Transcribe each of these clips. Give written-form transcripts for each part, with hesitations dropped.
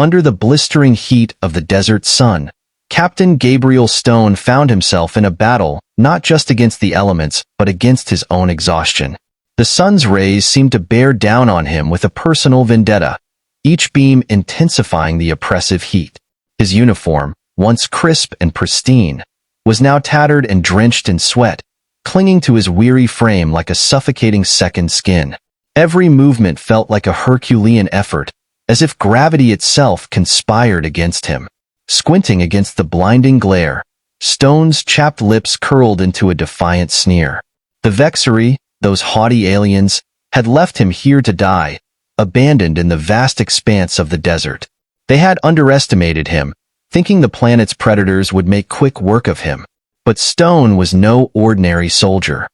Under the blistering heat of the desert sun, Captain Gabriel Stone found himself in a battle not just against the elements, but against his own exhaustion. The sun's rays seemed to bear down on him with a personal vendetta, each beam intensifying the oppressive heat. His uniform, once crisp and pristine, was now tattered and drenched in sweat, clinging to his weary frame like a suffocating second skin. Every movement felt like a Herculean effort, as if gravity itself conspired against him. Squinting against the blinding glare, Stone's chapped lips curled into a defiant sneer. The Vexari, those haughty aliens, had left him here to die, abandoned in the vast expanse of the desert. They had underestimated him, thinking the planet's predators would make quick work of him. But Stone was no ordinary soldier.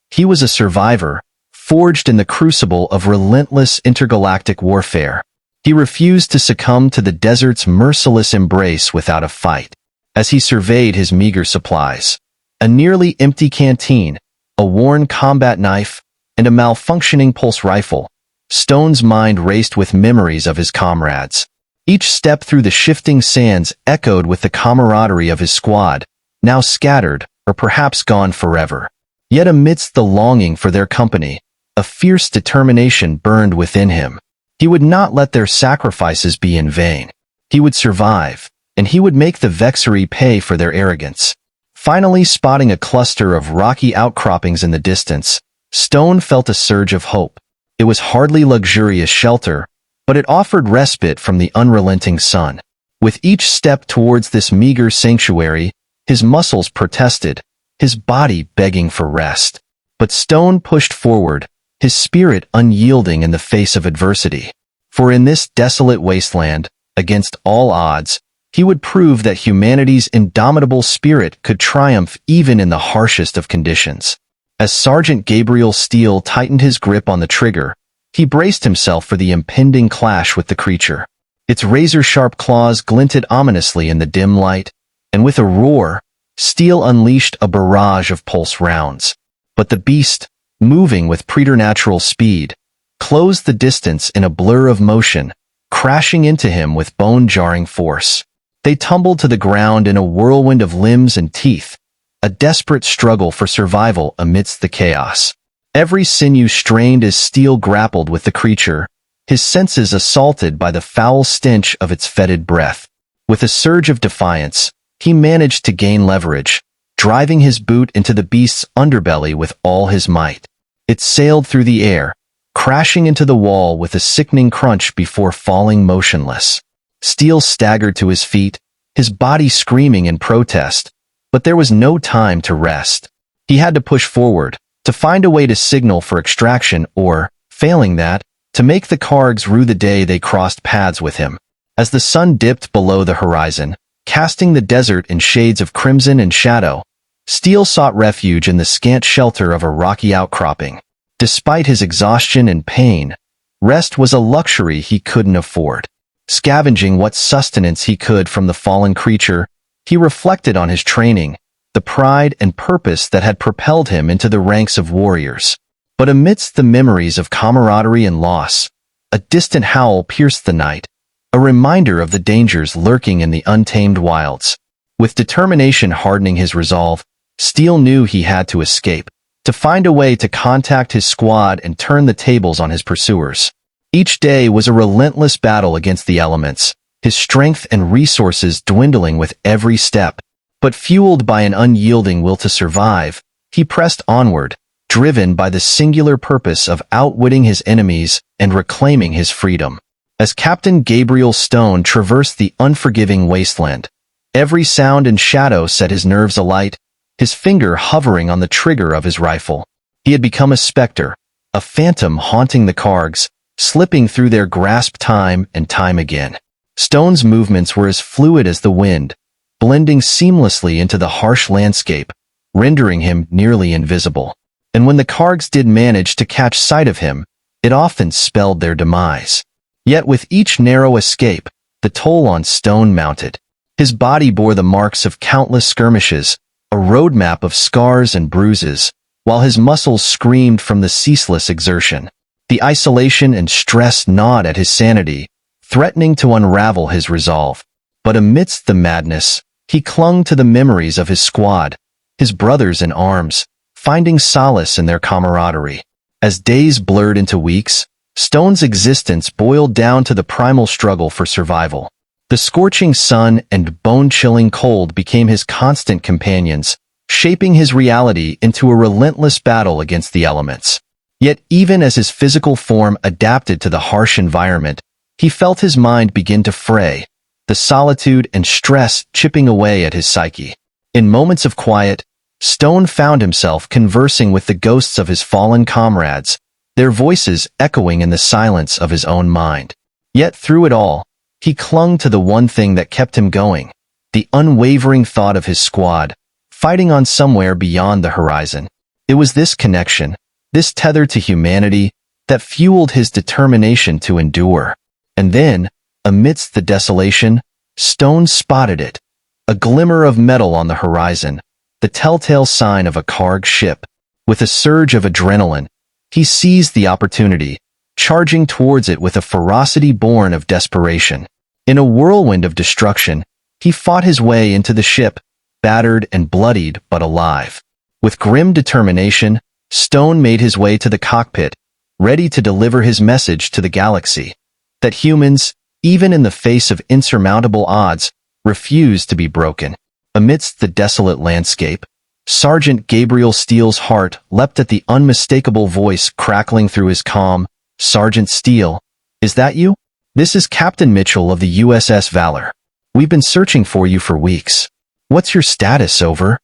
He was a survivor, forged in the crucible of relentless intergalactic warfare. He refused to succumb to the desert's merciless embrace without a fight. As he surveyed his meager supplies, a nearly empty canteen, a worn combat knife, and a malfunctioning pulse rifle, Stone's mind raced with memories of his comrades. Each step through the shifting sands echoed with the camaraderie of his squad, now scattered or perhaps gone forever. Yet amidst the longing for their company, a fierce determination burned within him. He would not let their sacrifices be in vain. He would survive, and he would make the Vexari pay for their arrogance. Finally spotting a cluster of rocky outcroppings in the distance, Stone felt a surge of hope. It was hardly luxurious shelter, but it offered respite from the unrelenting sun. With each step towards this meager sanctuary, his muscles protested, his body begging for rest. But Stone pushed forward, his spirit unyielding in the face of adversity. For in this desolate wasteland, against all odds, he would prove that humanity's indomitable spirit could triumph even in the harshest of conditions. As Sergeant Gabriel Steele tightened his grip on the trigger, he braced himself for the impending clash with the creature. Its razor-sharp claws glinted ominously in the dim light, and with a roar, Steele unleashed a barrage of pulse rounds. But the beast, moving with preternatural speed, closed the distance in a blur of motion, crashing into him with bone-jarring force. They tumbled to the ground in a whirlwind of limbs and teeth, a desperate struggle for survival amidst the chaos. Every sinew strained as Steele grappled with the creature, his senses assaulted by the foul stench of its fetid breath. With a surge of defiance, he managed to gain leverage, driving his boot into the beast's underbelly with all his might. It sailed through the air, crashing into the wall with a sickening crunch before falling motionless. Steele staggered to his feet, his body screaming in protest, but there was no time to rest. He had to push forward, to find a way to signal for extraction or, failing that, to make the Kargs rue the day they crossed paths with him. As the sun dipped below the horizon, casting the desert in shades of crimson and shadow, Steele sought refuge in the scant shelter of a rocky outcropping. Despite his exhaustion and pain, rest was a luxury he couldn't afford. Scavenging what sustenance he could from the fallen creature, he reflected on his training, the pride and purpose that had propelled him into the ranks of warriors. But amidst the memories of camaraderie and loss, a distant howl pierced the night, a reminder of the dangers lurking in the untamed wilds. With determination hardening his resolve, Steele knew he had to escape, to find a way to contact his squad and turn the tables on his pursuers. Each day was a relentless battle against the elements, his strength and resources dwindling with every step. But fueled by an unyielding will to survive, he pressed onward, driven by the singular purpose of outwitting his enemies and reclaiming his freedom. As Captain Gabriel Stone traversed the unforgiving wasteland, every sound and shadow set his nerves alight, his finger hovering on the trigger of his rifle. He had become a specter, a phantom haunting the Kargs, slipping through their grasp time and time again. Stone's movements were as fluid as the wind, blending seamlessly into the harsh landscape, rendering him nearly invisible. And when the Kargs did manage to catch sight of him, it often spelled their demise. Yet with each narrow escape, the toll on Stone mounted. His body bore the marks of countless skirmishes, a roadmap of scars and bruises, while his muscles screamed from the ceaseless exertion. The isolation and stress gnawed at his sanity, threatening to unravel his resolve. But amidst the madness, he clung to the memories of his squad, his brothers in arms, finding solace in their camaraderie. As days blurred into weeks, Stone's existence boiled down to the primal struggle for survival. The scorching sun and bone-chilling cold became his constant companions, shaping his reality into a relentless battle against the elements. Yet even as his physical form adapted to the harsh environment, he felt his mind begin to fray, the solitude and stress chipping away at his psyche. In moments of quiet, Stone found himself conversing with the ghosts of his fallen comrades, their voices echoing in the silence of his own mind. Yet through it all, he clung to the one thing that kept him going, the unwavering thought of his squad, fighting on somewhere beyond the horizon. It was this connection, this tether to humanity, that fueled his determination to endure. And then, amidst the desolation, Stone spotted it, a glimmer of metal on the horizon, the telltale sign of a Karg ship. With a surge of adrenaline, he seized the opportunity, charging towards it with a ferocity born of desperation. In a whirlwind of destruction, he fought his way into the ship, battered and bloodied but alive. With grim determination, Stone made his way to the cockpit, ready to deliver his message to the galaxy. That humans, even in the face of insurmountable odds, refuse to be broken. Amidst the desolate landscape, Sergeant Gabriel Steele's heart leapt at the unmistakable voice crackling through his comm. "Sergeant Steele, is that you? This is Captain Mitchell of the USS Valor. We've been searching for you for weeks. What's your status, over?"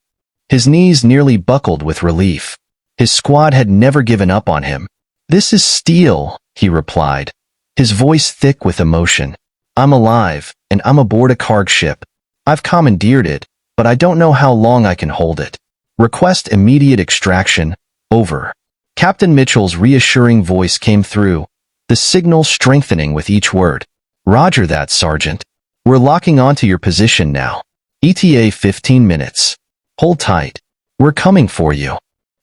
His knees nearly buckled with relief. His squad had never given up on him. "This is Steele," he replied, his voice thick with emotion. "I'm alive, and I'm aboard a Karg ship. I've commandeered it, but I don't know how long I can hold it. Request immediate extraction, over." Captain Mitchell's reassuring voice came through, the signal strengthening with each word. "Roger that, Sergeant. We're locking onto your position now. ETA 15 minutes. Hold tight. We're coming for you."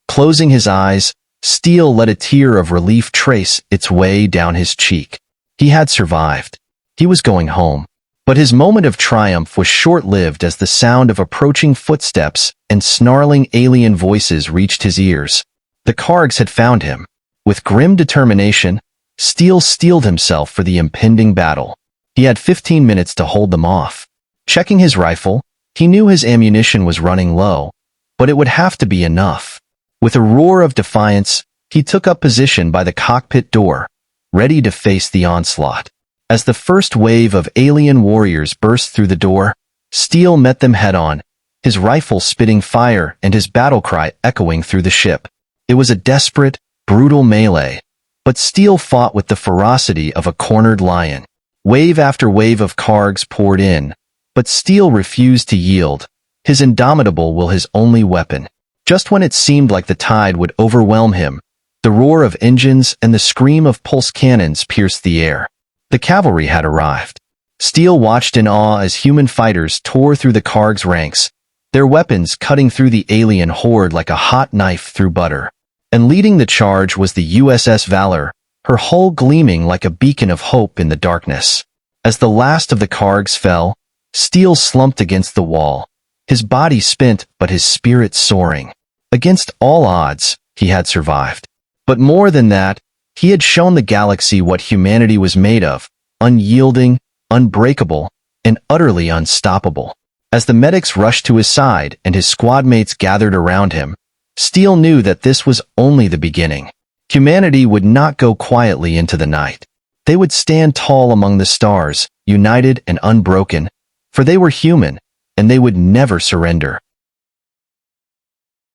Closing his eyes, Steele let a tear of relief trace its way down his cheek. He had survived. He was going home. But his moment of triumph was short-lived as the sound of approaching footsteps and snarling alien voices reached his ears. The Kargs had found him. With grim determination, Steele steeled himself for the impending battle. He had 15 minutes to hold them off. Checking his rifle, he knew his ammunition was running low, but it would have to be enough. With a roar of defiance, he took up position by the cockpit door, ready to face the onslaught. As the first wave of alien warriors burst through the door, Steele met them head-on, his rifle spitting fire and his battle cry echoing through the ship. It was a desperate, brutal melee, but Steele fought with the ferocity of a cornered lion. Wave after wave of Kargs poured in, but Steele refused to yield, his indomitable will his only weapon. Just when it seemed like the tide would overwhelm him, the roar of engines and the scream of pulse cannons pierced the air. The cavalry had arrived. Steele watched in awe as human fighters tore through the Kargs' ranks, their weapons cutting through the alien horde like a hot knife through butter. And leading the charge was the USS Valor, her hull gleaming like a beacon of hope in the darkness. As the last of the Kargs fell, Steele slumped against the wall, his body spent but his spirit soaring. Against all odds, he had survived. But more than that, he had shown the galaxy what humanity was made of, unyielding, unbreakable, and utterly unstoppable. As the medics rushed to his side and his squad mates gathered around him, Steele knew that this was only the beginning. Humanity would not go quietly into the night. They would stand tall among the stars, united and unbroken, for they were human, and they would never surrender.